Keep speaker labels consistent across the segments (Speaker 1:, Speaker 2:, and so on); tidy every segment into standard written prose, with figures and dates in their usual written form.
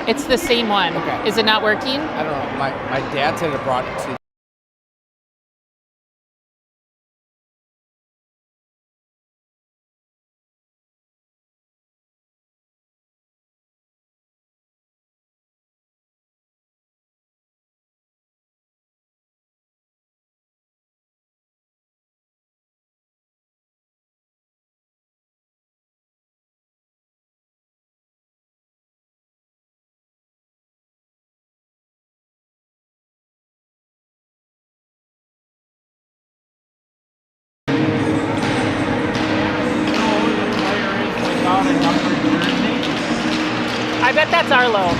Speaker 1: It's the same one.
Speaker 2: Okay.
Speaker 1: Is it not working?
Speaker 2: I don't know. My dad said it brought it to.
Speaker 1: I bet that's Arlo.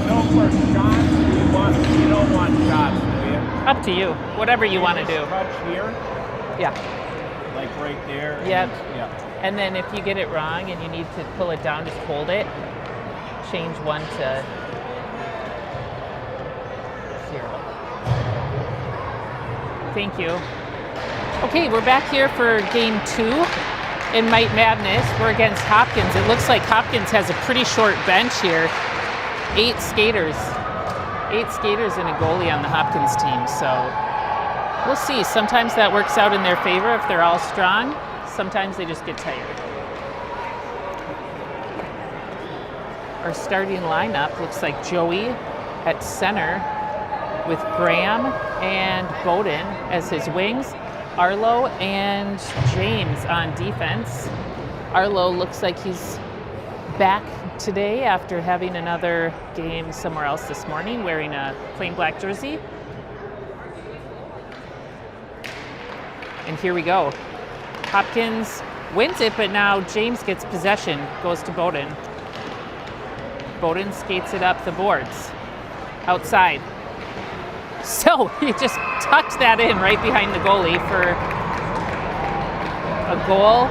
Speaker 3: No for shots. You don't want shots, do you?
Speaker 1: Up to you. Whatever you want to do.
Speaker 3: Touch here,
Speaker 1: Yeah.
Speaker 3: like right there.
Speaker 1: Yep.
Speaker 3: Yeah.
Speaker 1: And then if you get it wrong and you need to pull it down, just hold it. Change 1 to 0. Thank you. Okay, we're back here for game 2 in Might Madness. We're against Hopkins. It looks like Hopkins has a pretty short bench here. 8 skaters. 8 skaters and a goalie on the Hopkins team. So we'll see. Sometimes that works out in their favor if they're all strong. Sometimes they just get tired. Our starting lineup looks like Joey at center with Graham and Bowden as his wings, Arlo and James on defense. Arlo looks like he's back today after having another game somewhere else this morning, wearing a plain black jersey. And here we go. Hopkins wins it, but now James gets possession, goes to Bowden. Bowden skates it up the boards, outside. So he just tucked that in right behind the goalie for a goal.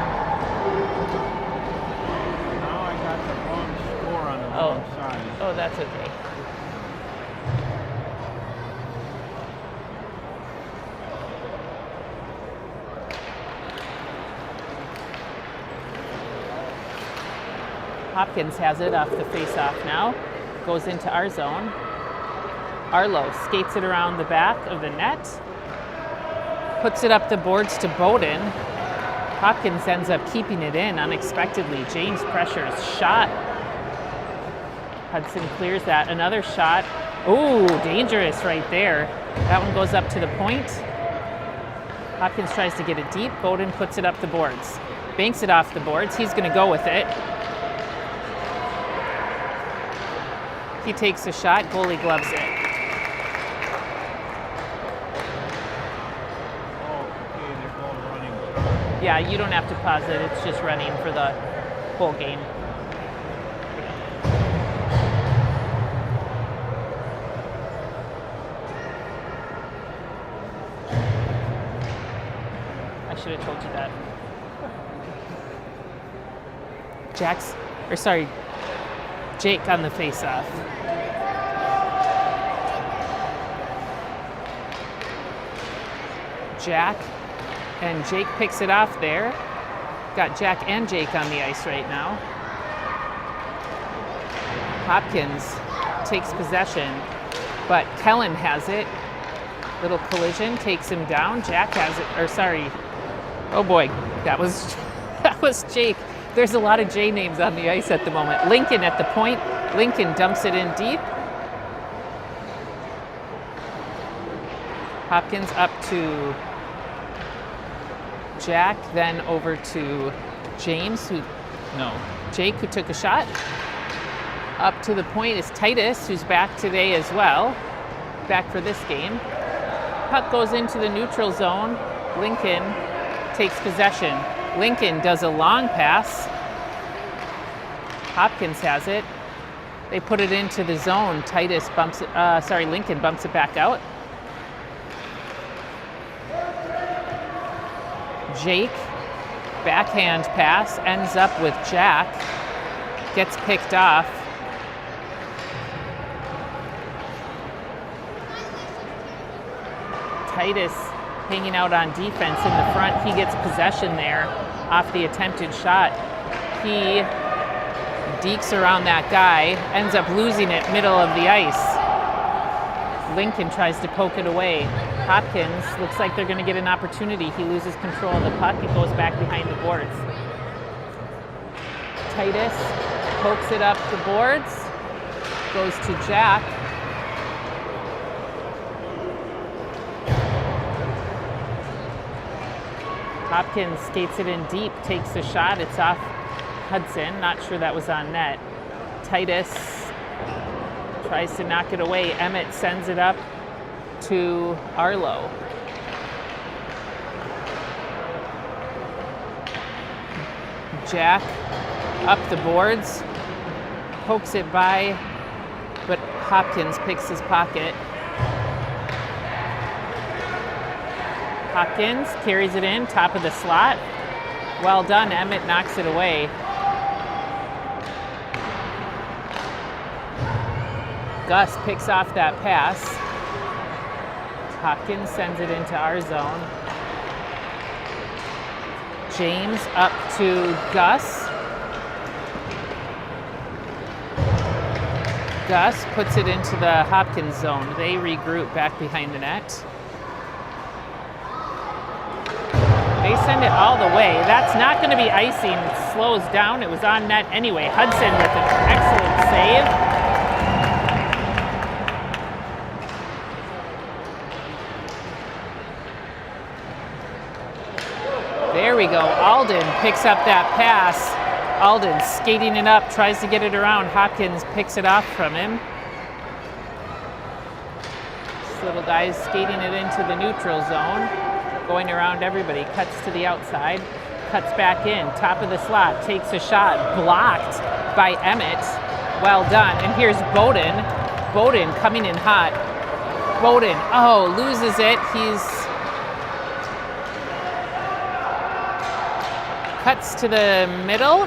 Speaker 3: Now I got the wrong score on the wrong side.
Speaker 1: Oh, that's okay. Hopkins has it off the face-off now. Goes into our zone. Arlo skates it around the back of the net. Puts it up the boards to Bowden. Hopkins ends up keeping it in unexpectedly. James pressures shot. Hudson clears that. Another shot. Ooh, dangerous right there. That one goes up to the point. Hopkins tries to get it deep. Bowden puts it up the boards. Banks it off the boards. He's going to go with it. He takes a shot. Goalie gloves it. Yeah, you don't have to pause it. It's just running for the whole game. I should have told you that. Jake on the face-off. Jack and Jake picks it off there. Got Jack and Jake on the ice right now. Hopkins takes possession, but Kellen has it. Little collision takes him down. Jack has it, oh boy, that was Jake. There's a lot of J names on the ice at the moment. Lincoln at the point. Lincoln dumps it in deep. Hopkins up to Jack, then over to Jake, who took a shot. Up to the point is Titus, who's back today as well, back for this game. Puck goes into the neutral zone. Lincoln takes possession. Lincoln does a long pass. Hopkins has it. They put it into the zone. Lincoln bumps it back out. Jake, backhand pass, ends up with Jack, gets picked off. Titus hanging out on defense in the front. He gets possession there off the attempted shot. He dekes around that guy, ends up losing it middle of the ice. Lincoln tries to poke it away. Hopkins looks like they're going to get an opportunity. He loses control of the puck. It goes back behind the boards. Titus pokes it up the boards. Goes to Jack. Hopkins skates it in deep, takes a shot. It's off Hudson. Not sure that was on net. Titus tries to knock it away. Emmett sends it up to Arlo. Jack up the boards, pokes it by, but Hopkins picks his pocket. Hopkins carries it in, top of the slot. Well done, Emmett knocks it away. Gus picks off that pass. Hopkins sends it into our zone. James up to Gus. Gus puts it into the Hopkins zone. They regroup back behind the net. They send it all the way. That's not going to be icing. It slows down. It was on net anyway. Hudson with an excellent save. There we go. Alden picks up that pass. Alden skating it up, tries to get it around. Hopkins picks it off from him. This little guy's skating it into the neutral zone, going around everybody. Cuts to the outside, cuts back in, top of the slot, takes a shot, blocked by Emmett. Well done. And here's Bowden. Bowden coming in hot. Bowden, loses it. He's cuts to the middle,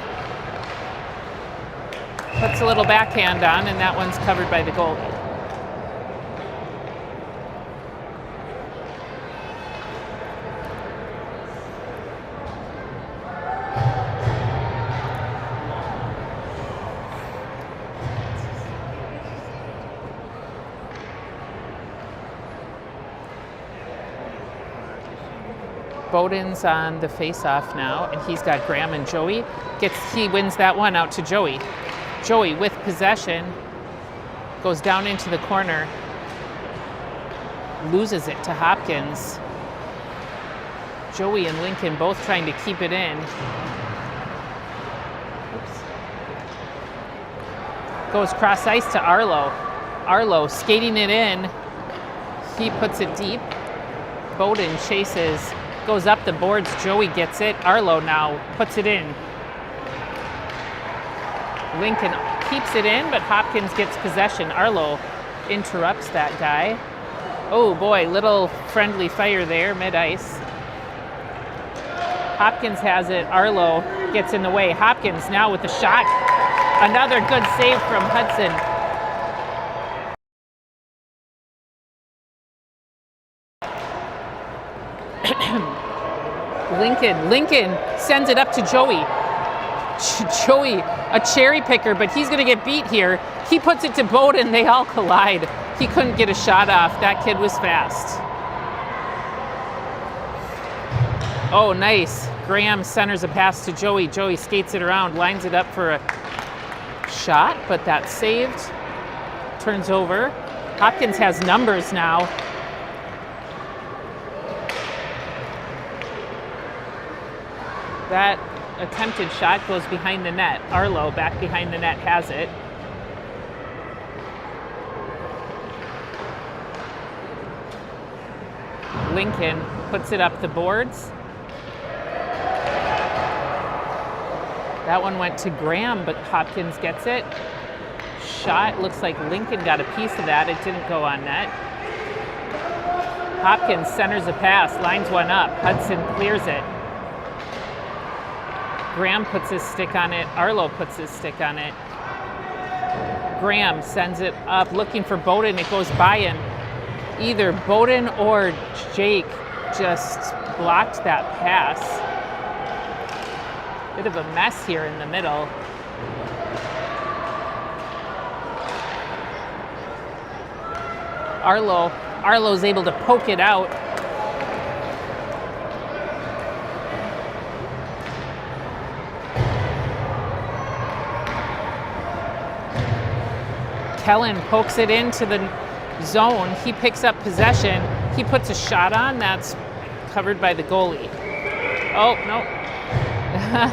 Speaker 1: puts a little backhand on, and that one's covered by the goalie. Bowden's on the face-off now, and he's got Graham and Joey. He wins that one out to Joey. Joey with possession, goes down into the corner, loses it to Hopkins. Joey and Lincoln both trying to keep it in. Goes cross ice to Arlo. Arlo skating it in. He puts it deep. Bowden chases. Goes up the boards. Joey gets it. Arlo now puts it in. Lincoln keeps it in, but Hopkins gets possession. Arlo interrupts that guy. Oh boy, little friendly fire there, mid-ice. Hopkins has it. Arlo gets in the way. Hopkins now with the shot. Another good save from Hudson. Lincoln sends it up to Joey. Joey, a cherry picker, but he's going to get beat here. He puts it to Bowden. They all collide. He couldn't get a shot off. That kid was fast. Oh, nice. Graham centers a pass to Joey. Joey skates it around, lines it up for a shot, but that's saved. Turns over. Hopkins has numbers now. That attempted shot goes behind the net. Arlo, back behind the net, has it. Lincoln puts it up the boards. That one went to Graham, but Hopkins gets it. Shot, looks like Lincoln got a piece of that. It didn't go on net. Hopkins centers a pass, lines one up. Hudson clears it. Graham puts his stick on it. Arlo puts his stick on it. Graham sends it up, looking for Bowden. It goes by him. Either Bowden or Jake just blocked that pass. Bit of a mess here in the middle. Arlo's able to poke it out. Kellen pokes it into the zone. He picks up possession. He puts a shot on. That's covered by the goalie. Oh, no.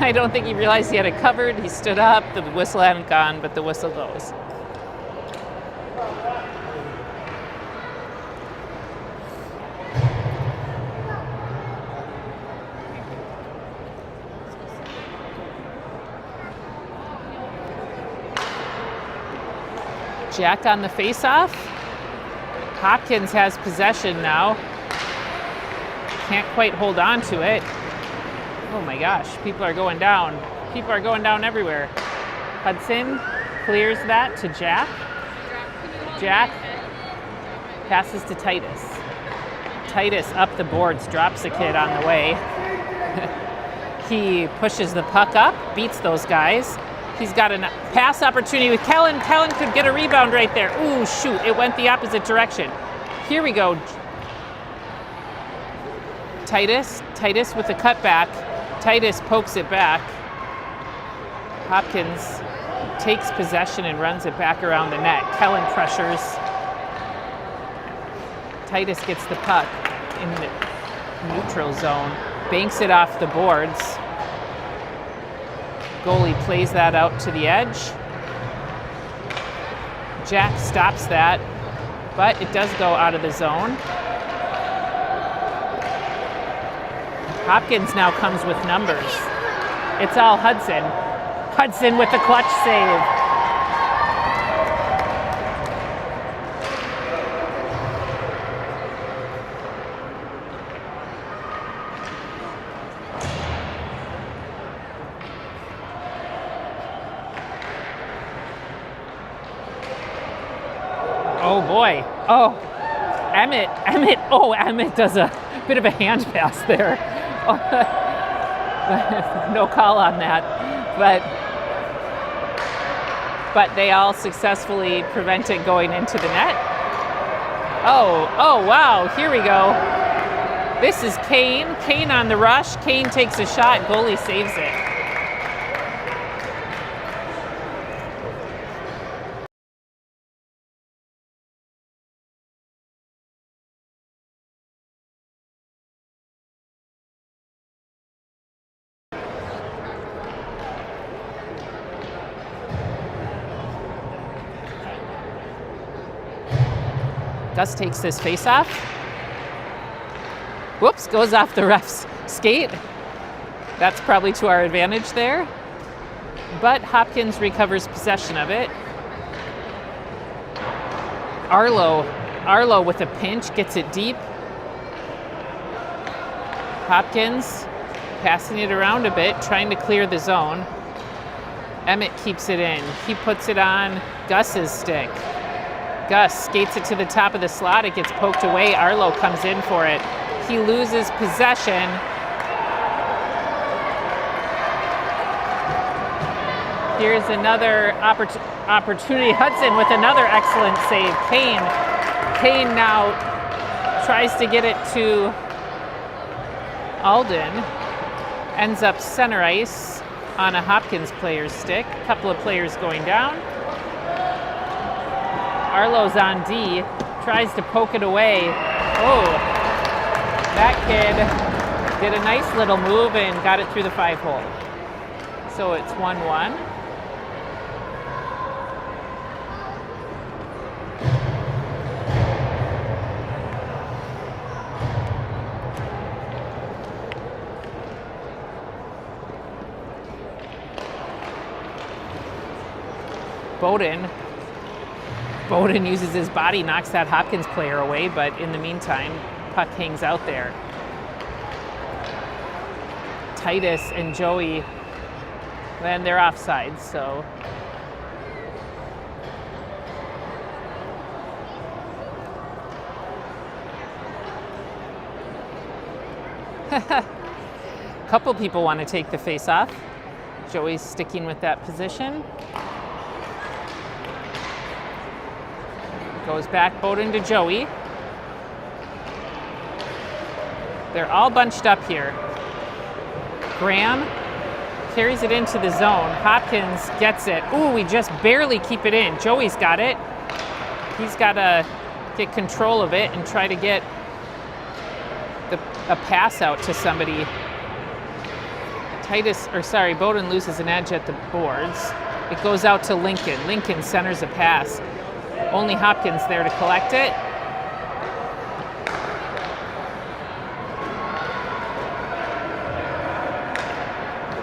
Speaker 1: I don't think he realized he had it covered. He stood up. The whistle hadn't gone, but the whistle goes. Jack on the face-off. Hopkins has possession now. Can't quite hold on to it. Oh my gosh, people are going down. People are going down everywhere. Hudson clears that to Jack. Jack passes to Titus. Titus up the boards, drops a kid on the way. He pushes the puck up, beats those guys. He's got a pass opportunity with Kellen. Kellen could get a rebound right there. Ooh, shoot, it went the opposite direction. Here we go. Titus with the cutback. Titus pokes it back. Hopkins takes possession and runs it back around the net. Kellen pressures. Titus gets the puck in the neutral zone, banks it off the boards. Goalie plays that out to the edge. Jack stops that, but it does go out of the zone. Hopkins now comes with numbers. It's all Hudson. Hudson with the clutch save. Oh boy. Oh, Emmett. Oh, Emmett does a bit of a hand pass there. No call on that. But they all successfully prevent it going into the net. Oh wow, here we go. This is Kane. Kane on the rush. Kane takes a shot, goalie saves it. Gus takes this face-off. Whoops, goes off the ref's skate. That's probably to our advantage there. But Hopkins recovers possession of it. Arlo with a pinch, gets it deep. Hopkins passing it around a bit, trying to clear the zone. Emmett keeps it in. He puts it on Gus's stick. Gus skates it to the top of the slot. It gets poked away. Arlo comes in for it. He loses possession. Here's another opportunity. Hudson with another excellent save. Kane now tries to get it to Alden. Ends up center ice on a Hopkins player's stick. A couple of players going down. Arlo's on D, tries to poke it away. Oh, that kid did a nice little move and got it through the 5-hole. So it's 1-1. Bowden uses his body, knocks that Hopkins player away, but in the meantime, puck hangs out there. Titus and Joey, then they're offside, so. Couple people want to take the face off. Joey's sticking with that position. Goes back, Bowden to Joey. They're all bunched up here. Graham carries it into the zone. Hopkins gets it. Ooh, we just barely keep it in. Joey's got it. He's got to get control of it and try to get a pass out to somebody. Bowden loses an edge at the boards. It goes out to Lincoln. Lincoln centers a pass. Only Hopkins there to collect it.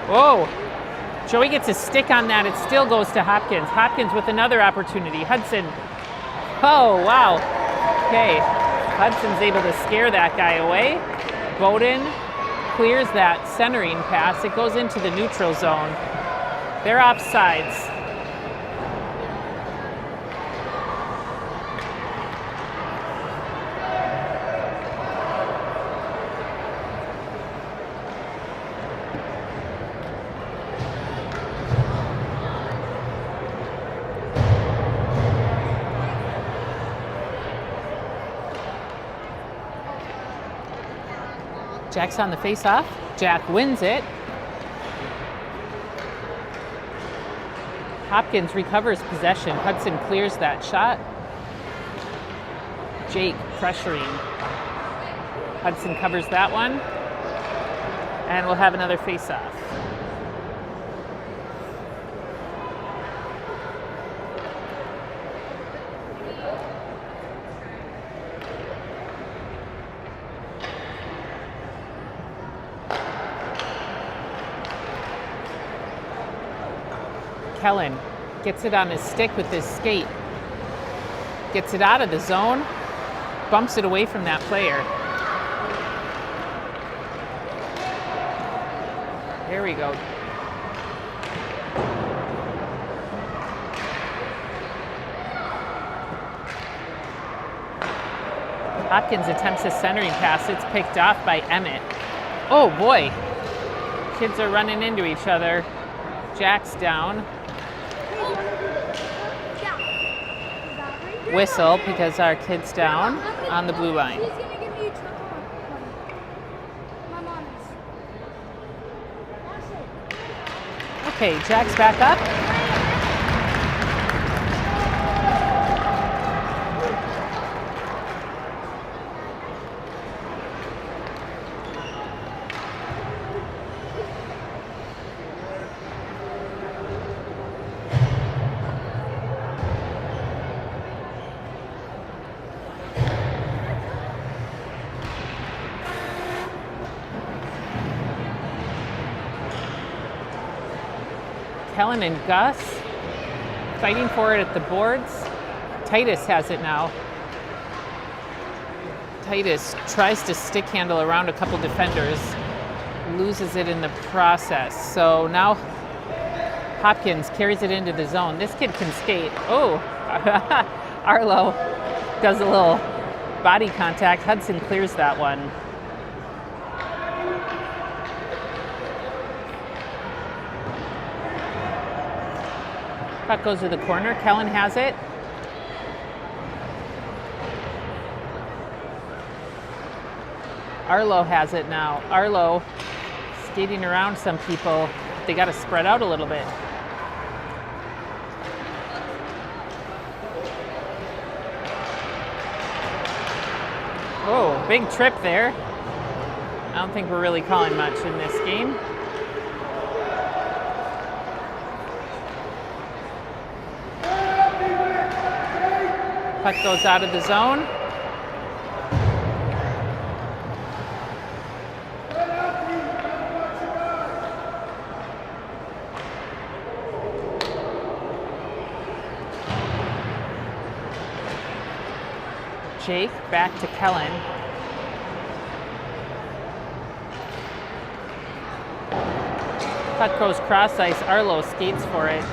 Speaker 1: Whoa. Joey gets a stick on that. It still goes to Hopkins. Hopkins with another opportunity. Hudson. Oh, wow. Okay. Hudson's able to scare that guy away. Bowden clears that centering pass. It goes into the neutral zone. They're offsides. Jack's on the face-off. Jack wins it. Hopkins recovers possession. Hudson clears that shot. Jake pressuring. Hudson covers that one. And we'll have another face-off. Kellen gets it on his stick with his skate. Gets it out of the zone. Bumps it away from that player. There we go. Hopkins attempts a centering pass. It's picked off by Emmett. Oh boy. Kids are running into each other. Jack's down. Whistle because our kid's down on the blue line. Okay, Jack's back up. Kellen and Gus fighting for it at the boards. Titus has it now. Titus tries to stick handle around a couple defenders, loses it in the process. So now Hopkins carries it into the zone. This kid can skate. Oh, Arlo does a little body contact. Hudson clears that one. Puck goes to the corner. Kellen has it. Arlo has it now. Arlo skating around some people. They got to spread out a little bit. Oh, big trip there. I don't think we're really calling much in this game. Puck goes out of the zone. Jake back to Kellen. Puck goes cross ice. Arlo skates for it.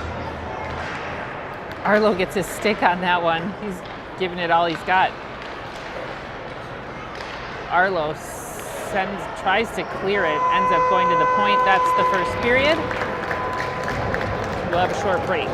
Speaker 1: Arlo gets his stick on that one. He's giving it all he's got. Arlo tries to clear it, ends up going to the point. That's the first period. We'll have a short break.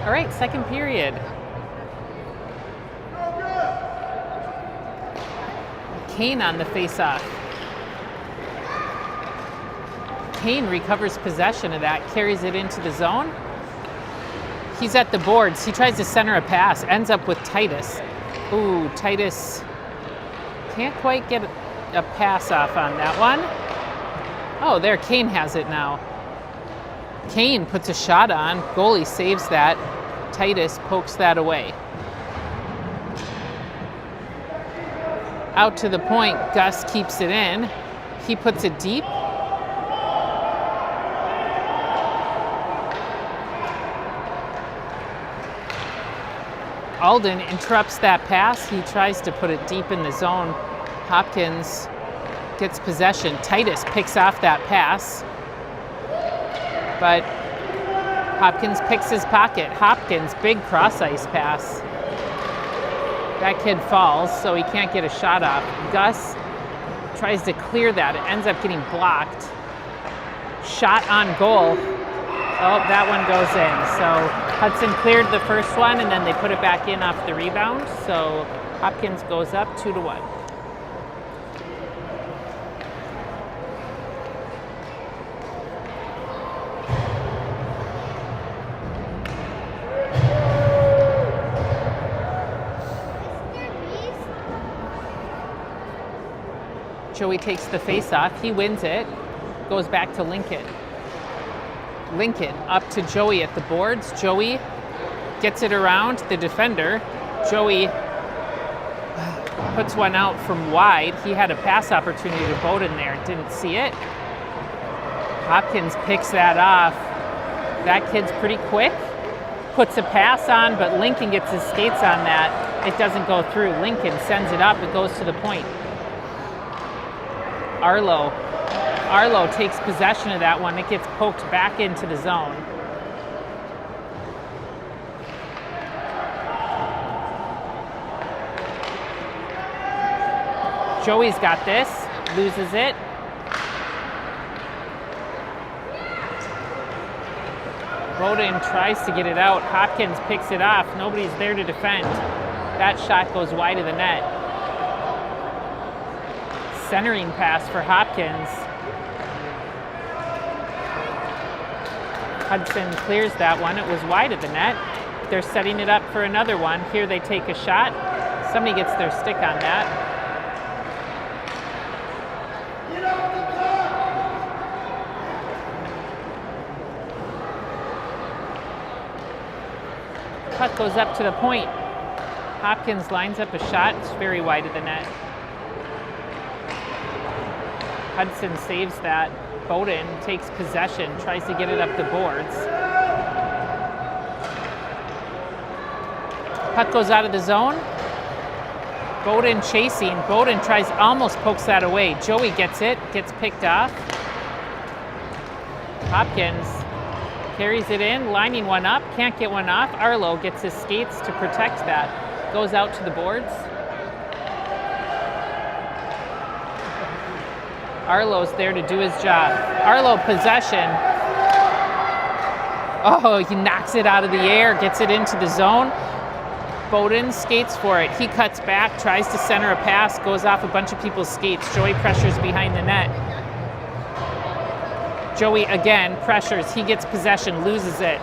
Speaker 1: All right, second period. Kane on the face-off. Kane recovers possession of that, carries it into the zone. He's at the boards. He tries to center a pass, ends up with Titus. Ooh, Titus can't quite get a pass off on that one. Oh, there, Kane has it now. Kane puts a shot on. Goalie saves that. Titus pokes that away. Out to the point, Gus keeps it in. He puts it deep. Alden interrupts that pass. He tries to put it deep in the zone. Hopkins gets possession. Titus picks off that pass. But Hopkins picks his pocket. Hopkins, big cross-ice pass. That kid falls, so he can't get a shot off. Gus tries to clear that. It ends up getting blocked. Shot on goal. Oh, that one goes in. So Hudson cleared the first one, and then they put it back in off the rebound. So Hopkins goes up 2-1. Joey takes the face-off. He wins it. Goes back to Lincoln. Lincoln up to Joey at the boards. Joey gets it around the defender. Joey puts one out from wide. He had a pass opportunity to Bowden there. Didn't see it. Hopkins picks that off. That kid's pretty quick. Puts a pass on, but Lincoln gets his skates on that. It doesn't go through. Lincoln sends it up. It goes to the point. Arlo takes possession of that one. It gets poked back into the zone. Joey's got this, loses it. Bowden tries to get it out. Hopkins picks it off. Nobody's there to defend. That shot goes wide of the net. Centering pass for Hopkins. Hudson clears that one. It was wide of the net. They're setting it up for another one. Here they take a shot. Somebody gets their stick on that. Puck goes up to the point. Hopkins lines up a shot. It's very wide of the net. Hudson saves that. Bowden takes possession, tries to get it up the boards. Puck goes out of the zone. Bowden chasing. Bowden almost pokes that away. Joey gets it, gets picked off. Hopkins carries it in, lining one up, can't get one off. Arlo gets his skates to protect that. Goes out to the boards. Arlo's there to do his job. Arlo possession. Oh, he knocks it out of the air, gets it into the zone. Bowden skates for it. He cuts back, tries to center a pass, goes off a bunch of people's skates. Joey pressures behind the net. Joey again pressures. He gets possession, loses it.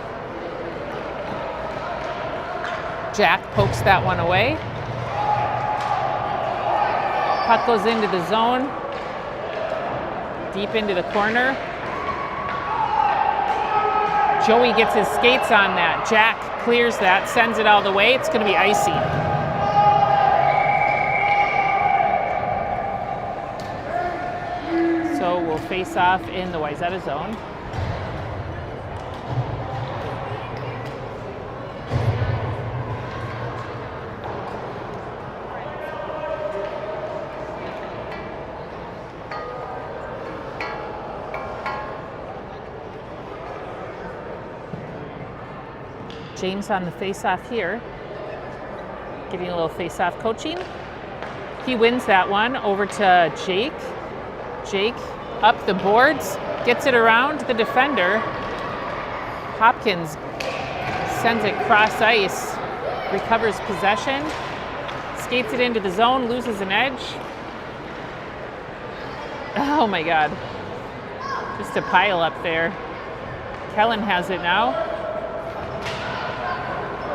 Speaker 1: Jack pokes that one away. Puck goes into the zone. Deep into the corner. Joey gets his skates on that. Jack clears that, sends it all the way. It's going to be icing. So we'll face off in the Wayzata zone. James on the face-off here, getting a little face-off coaching. He wins that one over to Jake. Jake up the boards, gets it around the defender. Hopkins sends it cross ice, recovers possession, skates it into the zone, loses an edge. Oh my God, just a pile up there. Kellen has it now.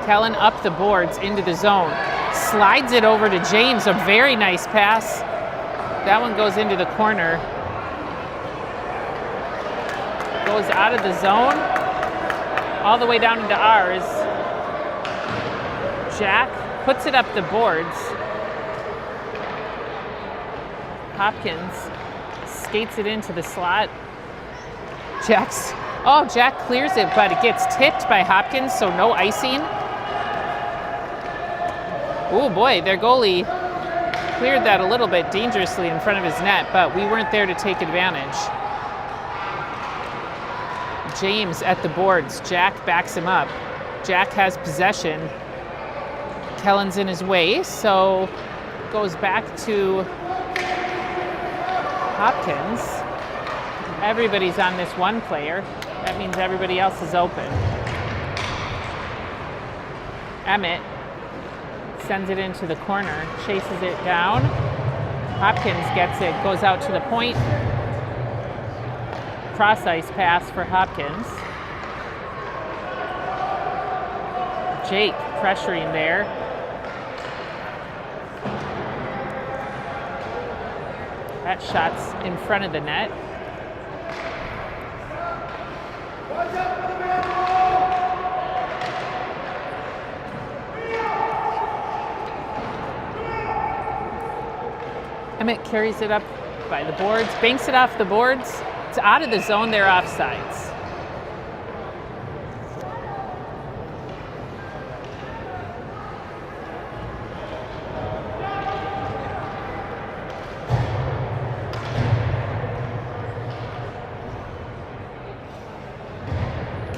Speaker 1: Kellen up the boards into the zone. Slides it over to James, a very nice pass. That one goes into the corner. Goes out of the zone, all the way down into ours. Jack puts it up the boards. Hopkins skates it into the slot. Jack clears it, but it gets tipped by Hopkins, so no icing. Oh boy, their goalie cleared that a little bit dangerously in front of his net, but we weren't there to take advantage. James at the boards. Jack backs him up. Jack has possession. Kellen's in his way, so goes back to Hopkins. Everybody's on this one player. That means everybody else is open. Emmett sends it into the corner, chases it down. Hopkins gets it, goes out to the point. Cross ice pass for Hopkins. Jake pressuring there. That shot's in front of the net. Emmett carries it up by the boards, banks it off the boards. It's out of the zone, they're offsides.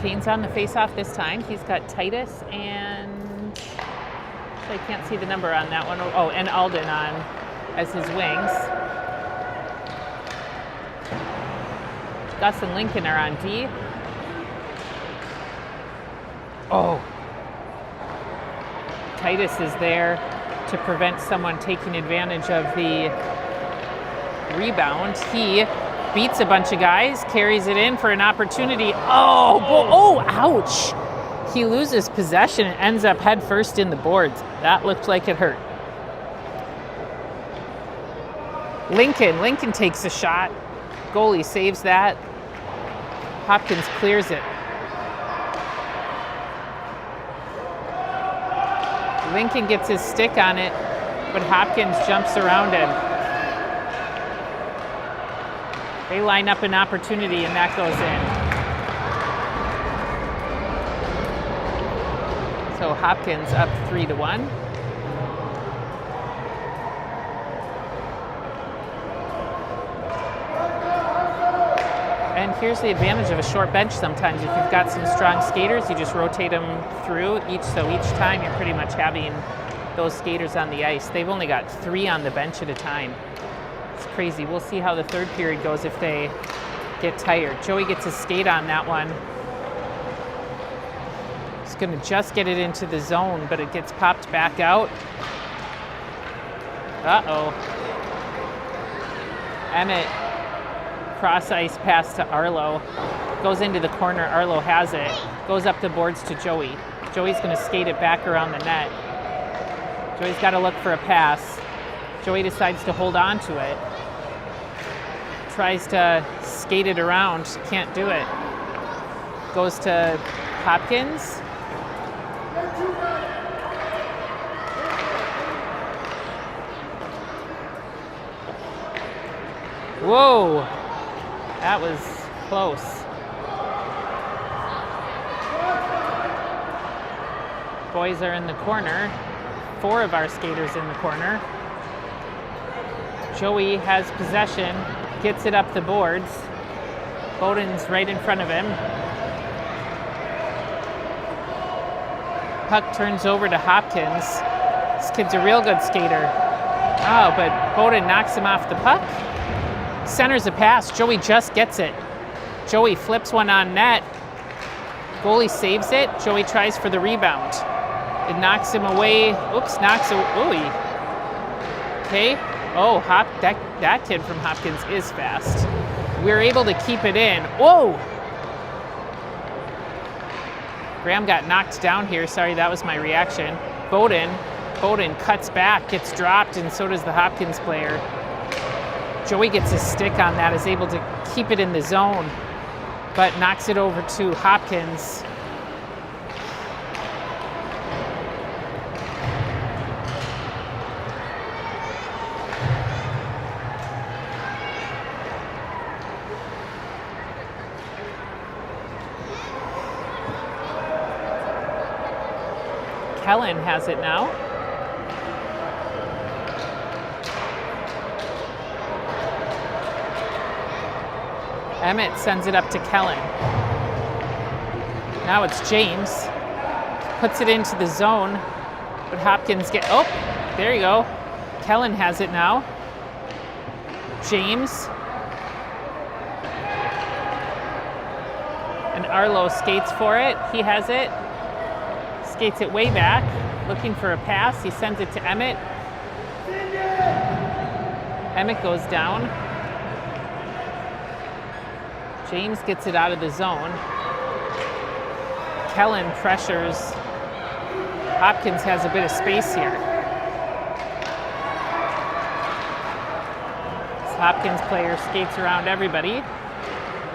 Speaker 1: Kane's on the face-off this time. He's got Titus and I can't see the number on that one. Oh, and Alden on as his wings. Gus and Lincoln are on D. Oh. Titus is there to prevent someone taking advantage of the rebound. He beats a bunch of guys, carries it in for an opportunity. Oh, ouch. He loses possession and ends up head first in the boards. That looked like it hurt. Lincoln takes a shot. Goalie saves that. Hopkins clears it. Lincoln gets his stick on it, but Hopkins jumps around him. They line up an opportunity, and that goes in. So Hopkins up 3-1. And here's the advantage of a short bench sometimes. If you've got some strong skaters, you just rotate them through each time you're pretty much having those skaters on the ice. They've only got 3 on the bench at a time. It's crazy. We'll see how the third period goes if they get tired. Joey gets a skate on that one. He's going to just get it into the zone, but it gets popped back out. Uh-oh. Emmett, cross ice pass to Arlo. Goes into the corner, Arlo has it. Goes up the boards to Joey. Joey's going to skate it back around the net. Joey's got to look for a pass. Joey decides to hold on to it. Tries to skate it around, can't do it. Goes to Hopkins. Whoa, that was close. Boys are in the corner. 4 of our skaters in the corner. Joey has possession, gets it up the boards. Bowden's right in front of him. Puck turns over to Hopkins. This kid's a real good skater. Oh, but Bowden knocks him off the puck. Centers a pass. Joey just gets it. Joey flips one on net. Goalie saves it. Joey tries for the rebound. It knocks him away. Oops, knocks him. Ooh. Okay. Oh, that kid from Hopkins is fast. We're able to keep it in. Whoa! Graham got knocked down here. Sorry, that was my reaction. Bowden cuts back, gets dropped, and so does the Hopkins player. Joey gets his stick on that, is able to keep it in the zone, but knocks it over to Hopkins. Kellen has it now. Emmett sends it up to Kellen. Now it's James. Puts it into the zone, but Hopkins oh, there you go. Kellen has it now. James. And Arlo skates for it. He has it. Skates it way back, looking for a pass. He sends it to Emmett. Emmett goes down. James gets it out of the zone. Kellen pressures. Hopkins has a bit of space here. This Hopkins player skates around everybody.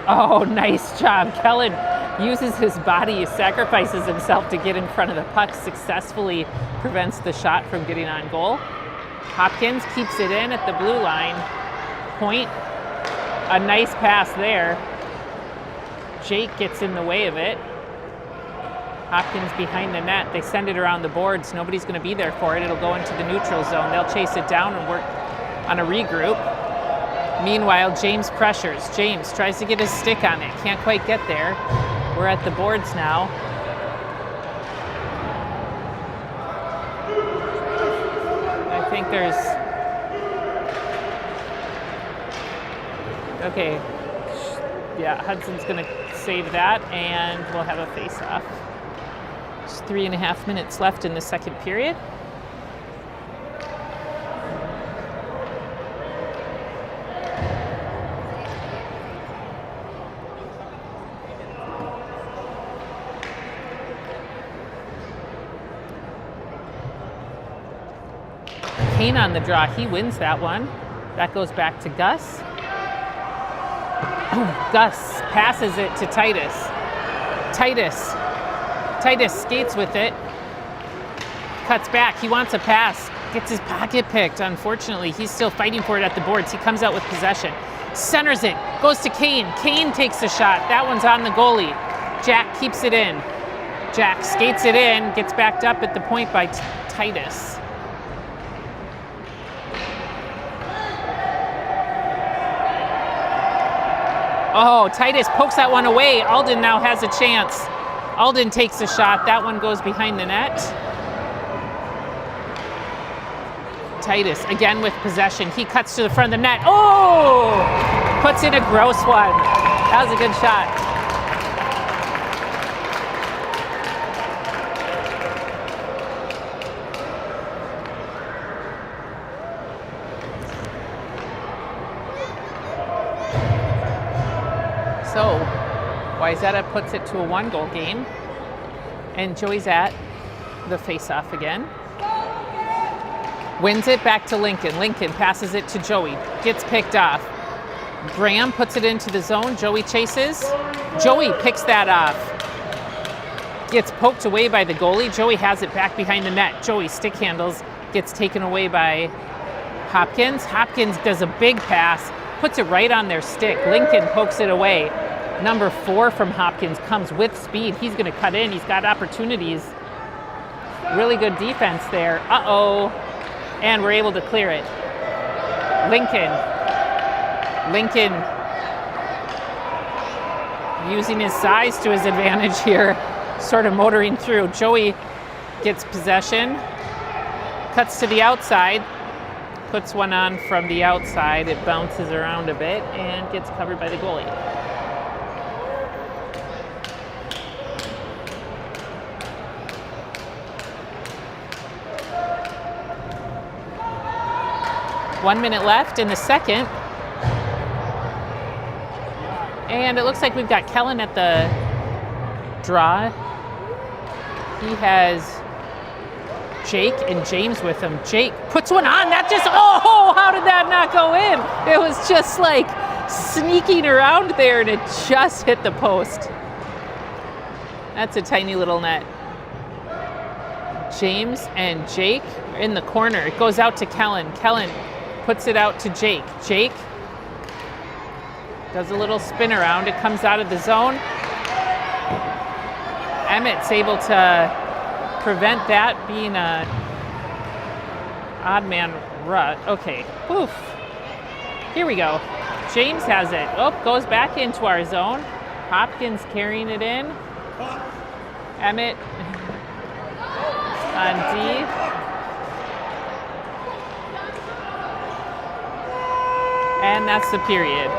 Speaker 1: Oh, nice job. Kellen uses his body, sacrifices himself to get in front of the puck, successfully prevents the shot from getting on goal. Hopkins keeps it in at the blue line. Point. A nice pass there. Jake gets in the way of it. Hopkins behind the net. They send it around the boards. Nobody's going to be there for it. It'll go into the neutral zone. They'll chase it down and work on a regroup. Meanwhile, James pressures. James tries to get his stick on it. Can't quite get there. We're at the boards now. I think there's... Okay. Yeah, Hudson's going to save that, and we'll have a face-off. Just 3.5 minutes left in the second period. Kane on the draw. He wins that one. That goes back to Gus. Gus passes it to Titus. Titus skates with it. Cuts back. He wants a pass. Gets his pocket picked. Unfortunately, he's still fighting for it at the boards. He comes out with possession. Centers it. Goes to Kane. Kane takes the shot. That one's on the goalie. Jack keeps it in. Jack skates it in. Gets backed up at the point by Titus. Oh, Titus pokes that one away. Alden now has a chance. Alden takes a shot. That one goes behind the net. Titus again with possession. He cuts to the front of the net. Oh! Puts in a gross one. That was a good shot. So, Wayzata puts it to a 1-goal game. And Joey's at the face-off again. Wins it back to Lincoln. Lincoln passes it to Joey. Gets picked off. Graham puts it into the zone. Joey chases. Joey picks that off. Gets poked away by the goalie. Joey has it back behind the net. Joey stick handles. Gets taken away by Hopkins. Hopkins does a big pass. Puts it right on their stick. Lincoln pokes it away. Number 4 from Hopkins comes with speed. He's going to cut in. He's got opportunities. Really good defense there. Uh-oh. And we're able to clear it. Lincoln using his size to his advantage here, sort of motoring through. Joey gets possession, cuts to the outside, puts one on from the outside. It bounces around a bit and gets covered by the goalie. One minute left in the second. And it looks like we've got Kellen at the draw. He has Jake and James with him. Jake puts one on. That just, oh, how did that not go in? It was just like sneaking around there and it just hit the post. That's a tiny little net. James and Jake are in the corner. It goes out to Kellen. Kellen puts it out to Jake. Jake does a little spin around. It comes out of the zone. Emmett's able to prevent that being a odd man rut. Okay, poof. Here we go. James has it. Oh, goes back into our zone. Hopkins carrying it in. Emmett on D. And that's the period.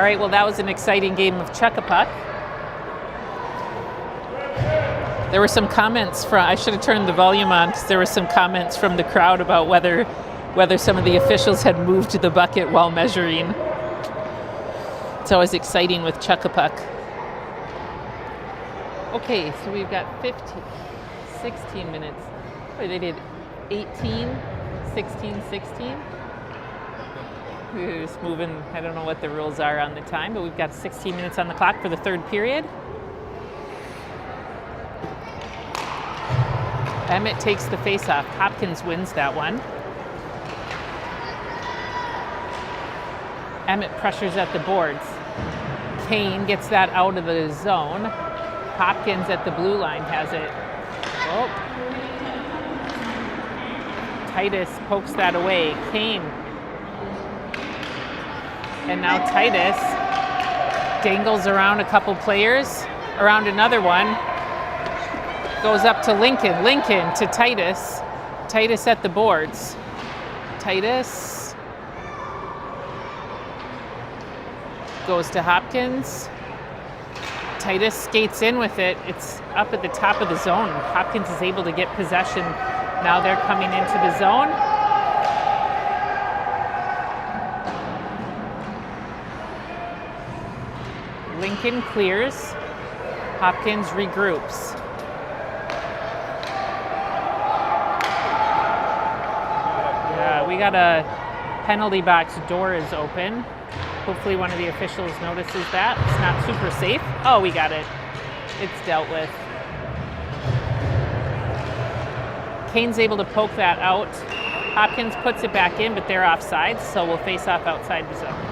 Speaker 1: All right, well, that was an exciting game of Chuck-a-Puck. There were some comments from, I should have turned the volume on because there were some comments from the crowd about whether some of the officials had moved the bucket while measuring. It's always exciting with Chuck-a-Puck. Okay, so we've got 16 minutes. Oh, they did 18, 16, 16. We're just moving, I don't know what the rules are on the time, but we've got 16 minutes on the clock for the third period. Emmett takes the face-off. Hopkins wins that one. Emmett pressures at the boards. Kane gets that out of the zone. Hopkins at the blue line has it. Oh. Titus pokes that away. Kane. And now Titus dangles around a couple players, around another one. Goes up to Lincoln. Lincoln to Titus. Titus at the boards. Titus goes to Hopkins. Titus skates in with it. It's up at the top of the zone. Hopkins is able to get possession. Now they're coming into the zone. Lincoln clears. Hopkins regroups. Yeah, we got a penalty box door is open. Hopefully one of the officials notices that. It's not super safe. Oh, we got it. It's dealt with. Kane's able to poke that out. Hopkins puts it back in, but they're offside, so we'll face off outside the zone.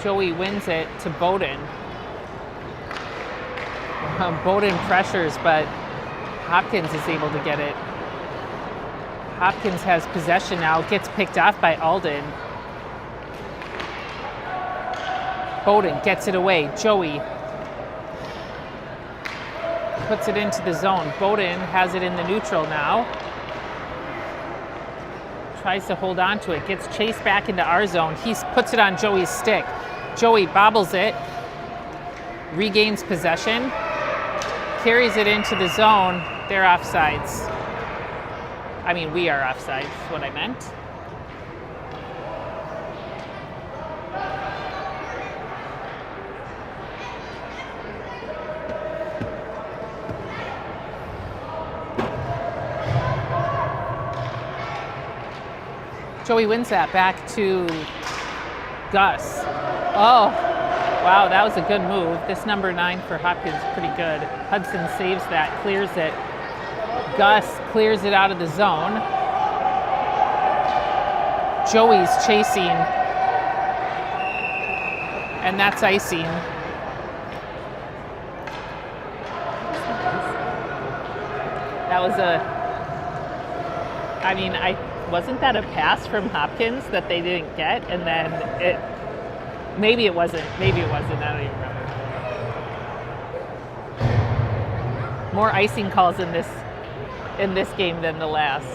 Speaker 1: Joey wins it to Bowden. Bowden pressures, but Hopkins is able to get it. Hopkins has possession now, gets picked off by Alden. Bowden gets it away. Joey puts it into the zone. Bowden has it in the neutral now. Tries to hold on to it, gets chased back into our zone. He puts it on Joey's stick. Joey bobbles it, regains possession, carries it into the zone. They're offsides. I mean, we are offsides, is what I meant. Joey wins that back to Gus. Oh, wow, that was a good move. This number 9 for Hopkins, pretty good. Hudson saves that, clears it. Gus clears it out of the zone. Joey's chasing. And that's icing. That was wasn't that a pass from Hopkins that they didn't get? And then maybe it wasn't, I don't even remember. More icing calls in this game than the last.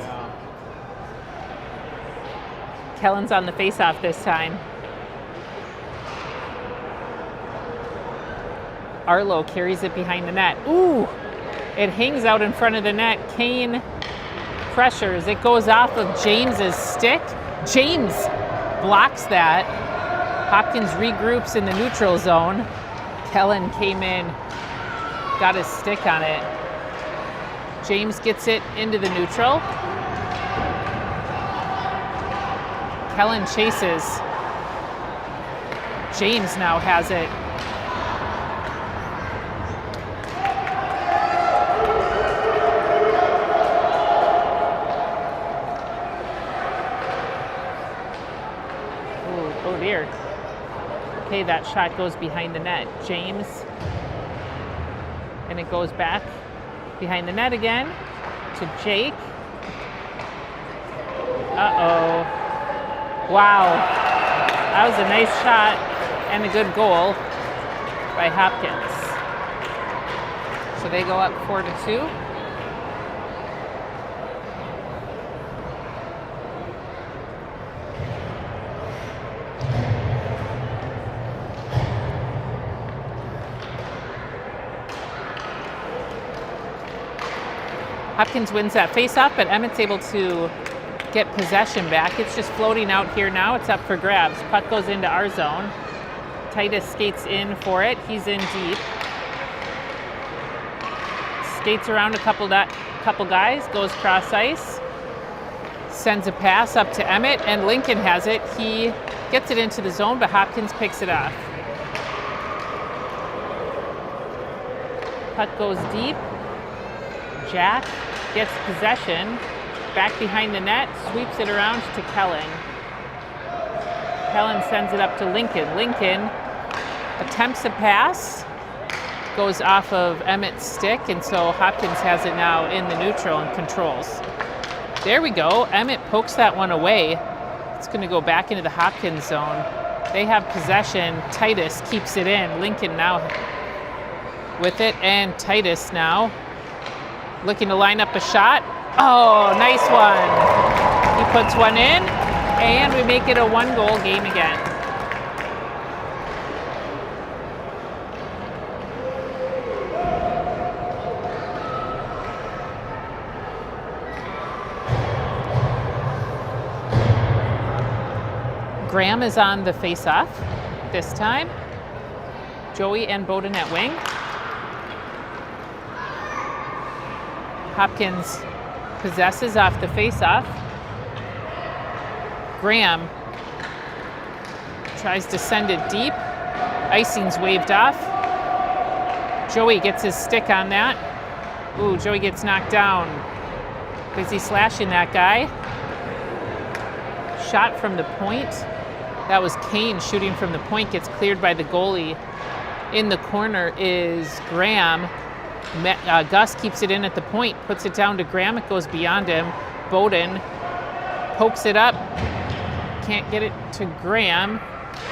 Speaker 1: Kellen's on the faceoff this time. Arlo carries it behind the net. Ooh, it hangs out in front of the net. Kane pressures. It goes off of James's stick. James blocks that. Hopkins regroups in the neutral zone. Kellen came in, got his stick on it. James gets it into the neutral. Kellen chases. James now has it. Oh dear. Okay, that shot goes behind the net. James. And it goes back behind the net again to Jake. Uh-oh. Wow. That was a nice shot and a good goal by Hopkins. So they go up 4-2. Hopkins wins that face-off, but Emmett's able to get possession back. It's just floating out here now. It's up for grabs. Puck goes into our zone. Titus skates in for it. He's in deep. Skates around a couple guys, goes cross ice. Sends a pass up to Emmett, and Lincoln has it. He gets it into the zone, but Hopkins picks it off. Puck goes deep. Jack gets possession, back behind the net, sweeps it around to Kellen. Kellen sends it up to Lincoln. Lincoln attempts a pass, goes off of Emmett's stick, and so Hopkins has it now in the neutral and controls. There we go. Emmett pokes that one away. It's going to go back into the Hopkins zone. They have possession. Titus keeps it in. Lincoln now with it, and Titus now looking to line up a shot. Oh, nice one. He puts one in, and we make it a 1-goal game again. Graham is on the face-off this time. Joey and Bowden at wing. Hopkins possesses off the face-off. Graham tries to send it deep. Icing's waved off. Joey gets his stick on that. Ooh, Joey gets knocked down. Busy slashing that guy. Shot from the point. That was Kane shooting from the point, gets cleared by the goalie. In the corner is Graham. Gus keeps it in at the point, puts it down to Graham. It goes beyond him. Bowden pokes it up. Can't get it to Graham.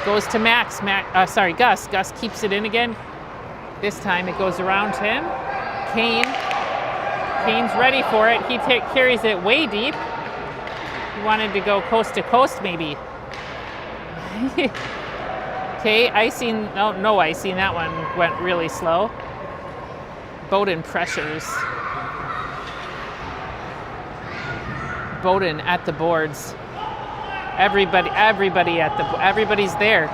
Speaker 1: Goes to Max. Gus. Gus keeps it in again. This time it goes around him. Kane's ready for it. He carries it way deep. He wanted to go coast to coast, maybe. Okay, icing. No icing. That one went really slow. Bowden pressures. Bowden at the boards. Everybody's there.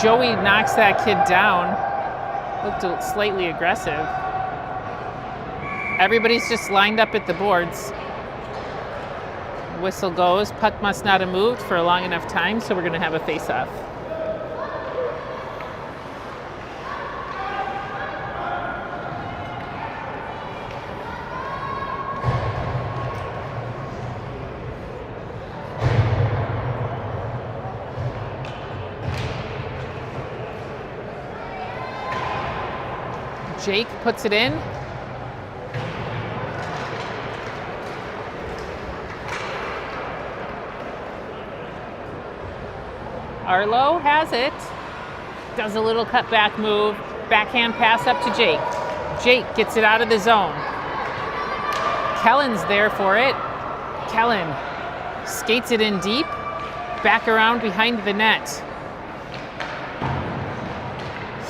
Speaker 1: Joey knocks that kid down. Looked slightly aggressive. Everybody's just lined up at the boards. Whistle goes. Puck must not have moved for a long enough time, so we're going to have a face-off. Jake puts it in. Arlo has it. Does a little cutback move. Backhand pass up to Jake. Jake gets it out of the zone. Kellen's there for it. Kellen skates it in deep. Back around behind the net.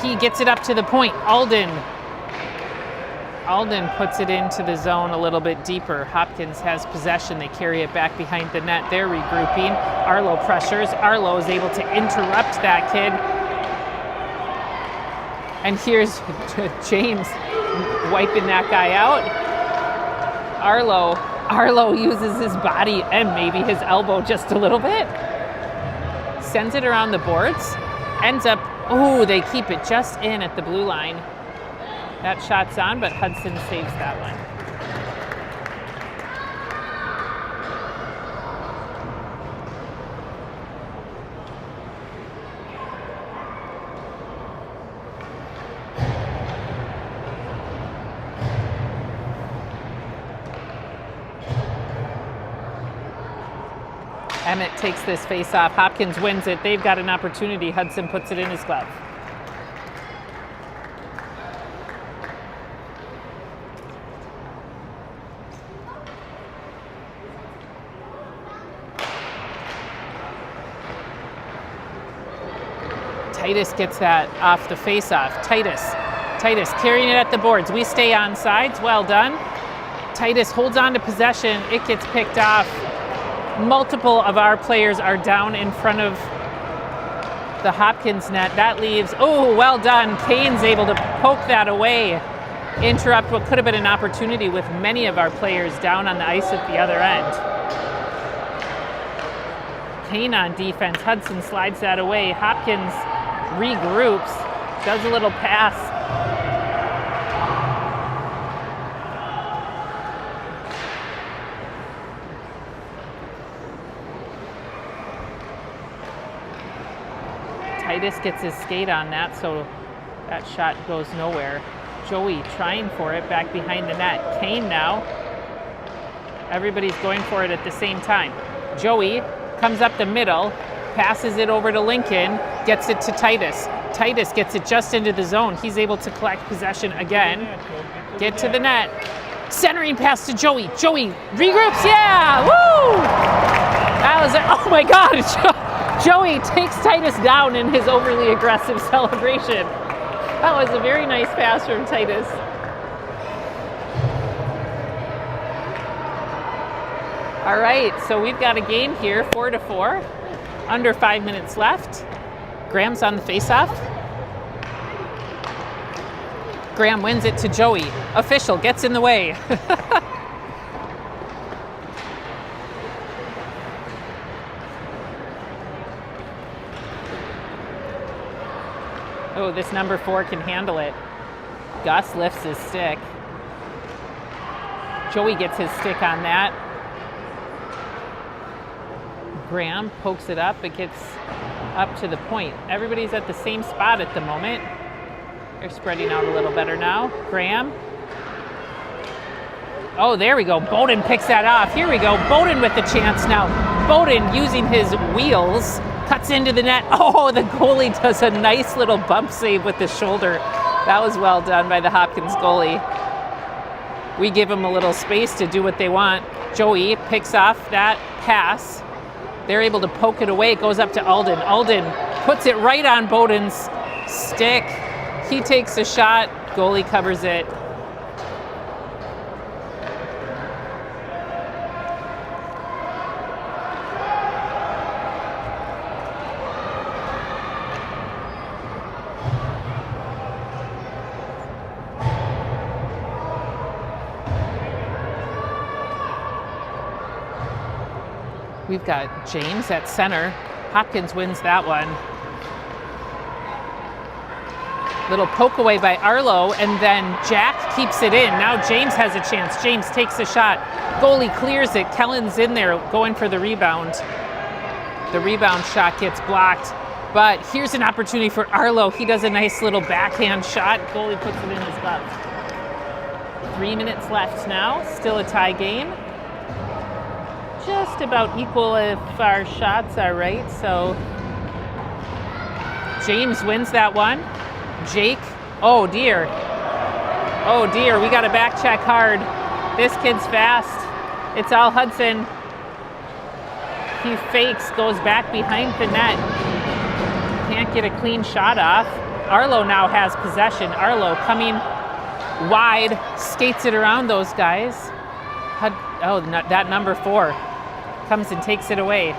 Speaker 1: He gets it up to the point. Alden puts it into the zone a little bit deeper. Hopkins has possession. They carry it back behind the net. They're regrouping. Arlo pressures. Arlo is able to interrupt that kid. And here's James wiping that guy out. Arlo uses his body and maybe his elbow just a little bit. Sends it around the boards. Ends up, they keep it just in at the blue line. That shot's on, but Hudson saves that one. Emmett takes this face off. Hopkins wins it. They've got an opportunity. Hudson puts it in his glove. Titus gets that off the face-off. Titus carrying it at the boards. We stay on sides. Well done. Titus holds on to possession. It gets picked off. Multiple of our players are down in front of the Hopkins net. That leaves, oh, well done. Kane's able to poke that away. Interrupt what could have been an opportunity with many of our players down on the ice at the other end. Kane on defense. Hudson slides that away. Hopkins regroups, does a little pass. Titus gets his skate on that, so that shot goes nowhere. Joey trying for it back behind the net. Kane now. Everybody's going for it at the same time. Joey comes up the middle, passes it over to Lincoln, gets it to Titus. Titus gets it just into the zone. He's able to collect possession again. Get to the net. Centering pass to Joey. Joey regroups. Yeah! Woo! That was it. Oh my God! Joey takes Titus down in his overly aggressive celebration. That was a very nice pass from Titus. All right, so we've got a game here, 4-4. Under 5 minutes left. Graham's on the faceoff. Graham wins it to Joey. Official gets in the way. Oh, this number 4 can handle it. Gus lifts his stick. Joey gets his stick on that. Graham pokes it up. It gets up to the point. Everybody's at the same spot at the moment. They're spreading out a little better now. Graham. Oh, there we go. Bowden picks that off. Here we go. Bowden with the chance now. Bowden using his wheels. Cuts into the net. Oh, the goalie does a nice little bump save with the shoulder. That was well done by the Hopkins goalie. We give them a little space to do what they want. Joey picks off that pass. They're able to poke it away. It goes up to Alden. Alden puts it right on Bowden's stick. He takes a shot. Goalie covers it. We've got James at center. Hopkins wins that one. Little poke away by Arlo, and then Jack keeps it in. Now James has a chance. James takes a shot. Goalie clears it. Kellen's in there going for the rebound. The rebound shot gets blocked, but here's an opportunity for Arlo. He does a nice little backhand shot. Goalie puts it in his glove. 3 minutes left now. Still a tie game. Just about equal if our shots are right, so James wins that one. Jake, oh dear, we got to back check hard. This kid's fast. It's all Hudson. He fakes, goes back behind the net. Can't get a clean shot off. Arlo now has possession. Arlo coming wide, skates it around those guys. Oh, that number 4 comes and takes it away.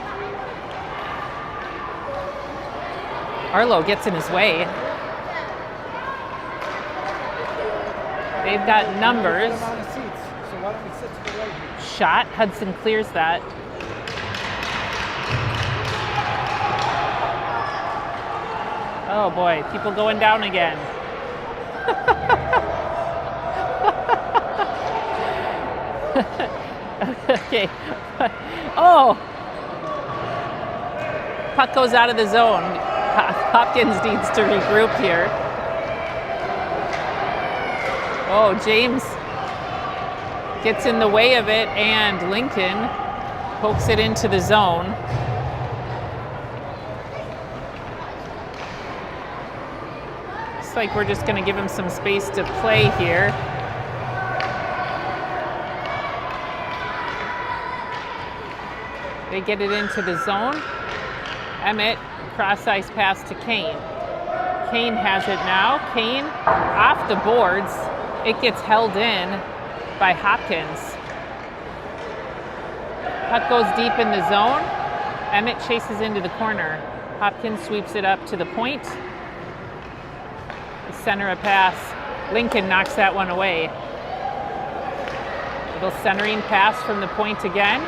Speaker 1: Arlo gets in his way. They've got numbers. Shot. Hudson clears that. Oh boy, people going down again. Okay. Oh! Puck goes out of the zone. Hopkins needs to regroup here. Oh, James gets in the way of it, and Lincoln Pokes it into the zone. Looks like we're just going to give him some space to play here. They get it into the zone. Emmett, cross-ice pass to Kane. Kane has it now. Kane off the boards. It gets held in by Hopkins. Puck goes deep in the zone. Emmett chases into the corner. Hopkins sweeps it up to the point. The center a pass. Lincoln knocks that one away. Little centering pass from the point again.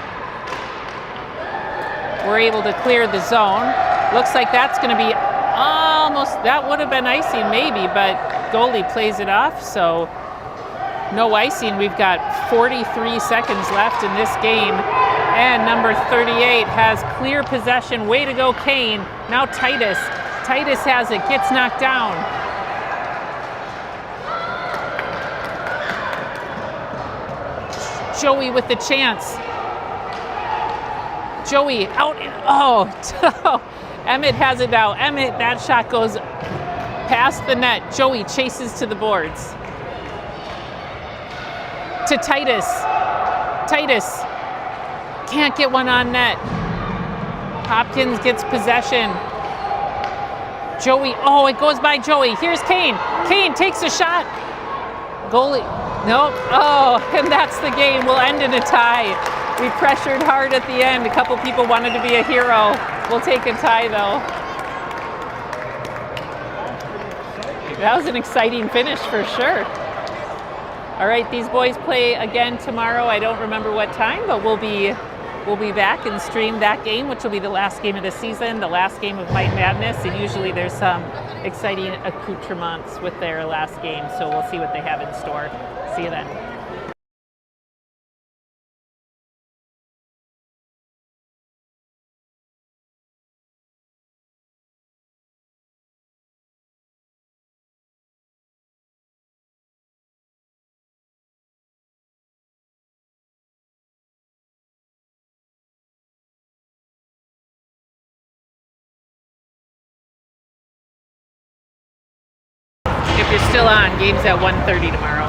Speaker 1: We're able to clear the zone. Looks like that's going to be almost, that would have been icing maybe, but goalie plays it off, so no icing. We've got 43 seconds left in this game, and number 38 has clear possession. Way to go, Kane. Now Titus. Titus has it, gets knocked down. Joey with the chance. Joey out, oh, Emmett has it now. Emmett, that shot goes past the net. Joey chases to the boards. To Titus. Titus can't get one on net. Hopkins gets possession. Joey, oh, it goes by Joey. Here's Kane. Kane takes a shot. Goalie, nope. Oh, and that's the game. We'll end in a tie. We pressured hard at the end. A couple people wanted to be a hero. We'll take a tie, though. That was an exciting finish for sure. All right, these boys play again tomorrow. I don't remember what time, but we'll be back and stream that game, which will be the last game of the season, the last game of Fight Madness, and usually there's some exciting accoutrements with their last game, so we'll see what they have in store. See you then. If you're still on, game's at 1:30 tomorrow.